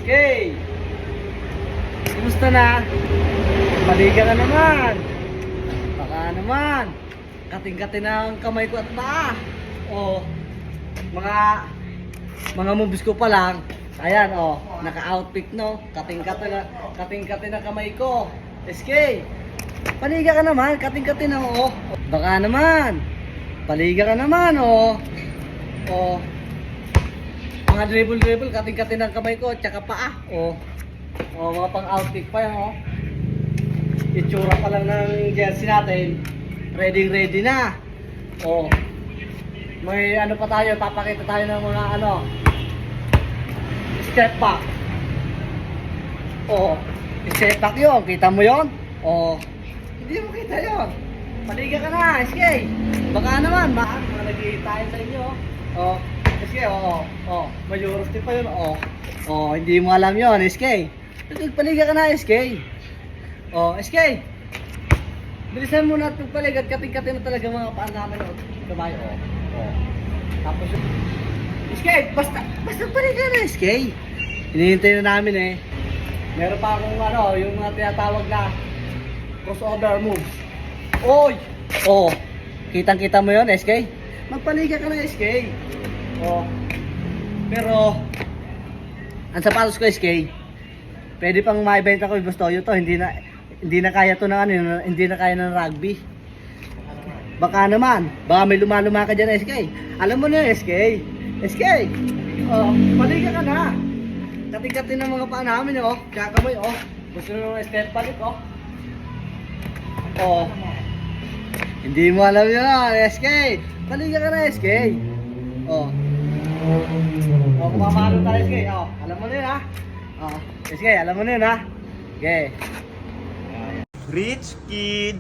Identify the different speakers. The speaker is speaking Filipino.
Speaker 1: Okay. Kumusta na? Maliga ka naman. Baka naman. Kating-kating ang kamay ko at paa. O, mga moves ko pa lang. Ayan, naka-outfit, no? Kating-kating ang kamay ko. SK. Paliga ka naman. Kating-kating na, Baka naman. Paliga ka naman, mga dribble, kating-kating ang kamay ko, tsaka paa, mga pang-outfit pa yan, Itsura pa lang ng jersey natin, ready na. May ano pa tayo, papakita tayo ng mga step back. Step back yun, kita mo yun? Hindi mo kita yun. Paliga ka na, SK. Baka naman, mga nag-iitayin sa inyo, SK, mayurus din pa yun, hindi mo alam yun, SK. Paliga ka na, SK. SK. Bilisan mo na itong palig at kating-kating na talaga mga paan namin, kamay, Tapos yun, SK, basta paliga na, SK. Hinihintay na namin, Meron pa akong, yung mga tinatawag na crossover moves. Kitang-kita mo yun, SK? Magpaliga ka na, SK. Pero ang sapatos ko, SK, pwede pang maibenta ko yung Bustoyo to. Hindi na kaya to ng hindi na kaya ng rugby. Baka may luma-luma ka dyan, SK. Alam mo na yun, SK. SK, paliga ka na. Kating-kating ng mga paa namin, Kakamay, Gusto nyo ng step balik, Hindi mo alam yun, SK. Paliga ka na, SK. Kumamalo tayo, SK. Alam mo na yun, SK, alam mo na yun, Okay.
Speaker 2: Rich kid.